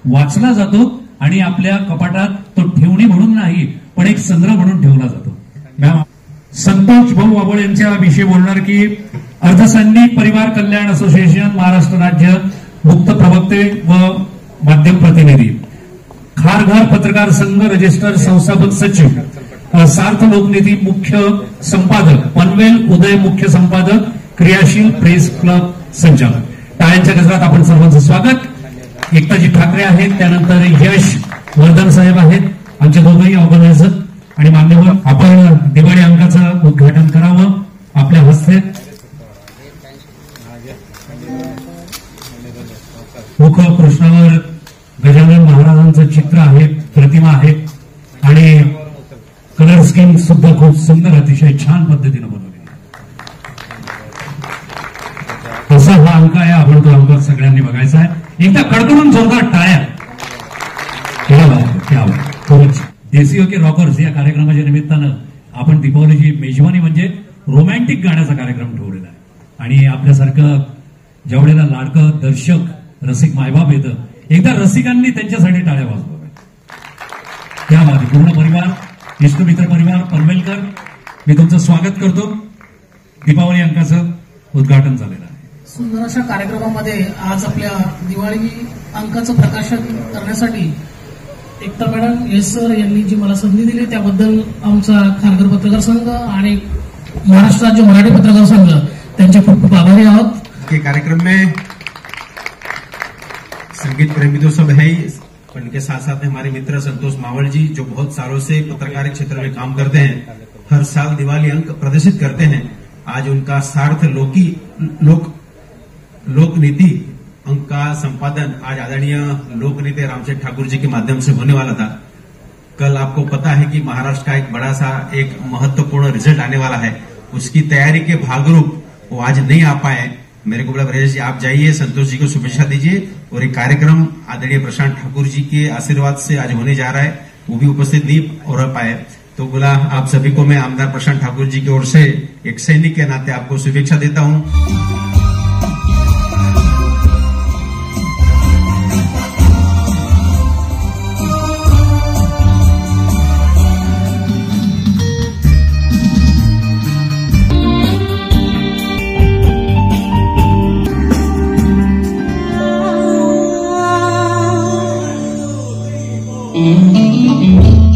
वाचला जातो आणि आपल्या कपाटात तो ठेवणी म्हणून नाही पण एक संग्रह म्हणून ठेवला जातो। मॅम संतोष भाऊ वाबळे यांच्या विषयी बोलणार की अर्धसैनिक परिवार कल्याण असोसिएशन महाराष्ट्र राज्य मुक्त प्रवक्ते व माध्यम प्रतिनिधी, खारघर पत्रकार संघ रजिस्टर संस्थापक सचिव, सार्थ लोकनीती मुख्य संपादक, पनवेल उदय मुख्य संपादक, क्रियाशील प्रेस क्लब संचालक। टाळ्यांच्या गजरात आपण सर्वांचं स्वागत। एकताजी ठाकरे आहेत, त्यानंतर यश वर्धन साहेब आहेत, आमचे दोघंही ऑर्गनायझर आणि मान्यवर। आपण दिवाळी अंकाचं उद्घाटन करावं आपल्या हस्ते। मुख कृष्णावर गजानन महाराजांचं चित्र आहे, प्रतिमा आहे आणि कलर स्कीम सुद्धा खूप सुंदर अतिशय छान पद्धतीने बनवली। तसा हा अंक आहे, आपण तो अंक सगळ्यांनी बघायचा आहे। एकदा कडकडून जोरदार टाळ्या। देसी ओके रॉकर्स या कार्यक्रमाच्या निमित्तानं आपण दीपावलीची मेजवानी म्हणजे रोमॅन्टिक गाण्याचा कार्यक्रम ठेवलेला आहे आणि आपल्यासारखं जेवढेला लाडकं दर्शक रसिक मायबाप येतं, एकदा रसिकांनी त्यांच्यासाठी टाळ्या वाजवाव्या। त्यामध्ये पूर्ण परिवार, इष्टमित्र परिवार पनवेलकर, मी तुमचं स्वागत करतो। दीपावली अंकाचं उद्घाटन झालेलं आहे। सुंदर अशा कार्यक्रमामध्ये आज आपल्या दिवाळी अंकाचं प्रकाशन करण्यासाठी एकता मॅडम यश सर यांनी जी मला संधी दिली त्याबद्दल आमचा खारघर पत्रकार संघ आणि महाराष्ट्र राज्य मराठी पत्रकार संघ त्यांचे खूप खूप आभारी आहोत। के कार्यक्रम में संगीत प्रेमी तो सब है ही, उनके साथ साथ हमारे मित्र संतोष मावल जी जो बहुत सालों से पत्रकारिता क्षेत्र में काम करते हैं, हर साल दिवाली अंक प्रदर्शित करते हैं। आज उनका सार्थ लोकनीति अंक का संपादन आज आदरणीय लोकनीति रामचंद्र ठाकुर जी के माध्यम से होने वाला था। कल आपको पता है कि महाराष्ट्र का एक बड़ा सा एक महत्वपूर्ण रिजल्ट आने वाला है, उसकी तैयारी के भागरूप वो आज नहीं आ पाए। मेरे को बोला ब्रजेश जी आप जाइए, संतोष जी को शुभेच्छा दीजिए और एक कार्यक्रम आदरणीय प्रशांत ठाकुर जी के आशीर्वाद से आज होने जा रहा है, वो भी उपस्थित नहीं हो पाए। तो बोला आप सभी को मैं आमदार प्रशांत ठाकुर जी की ओर से एक सैनिक के नाते आपको शुभेच्छा देता हूं। Mm-hmm.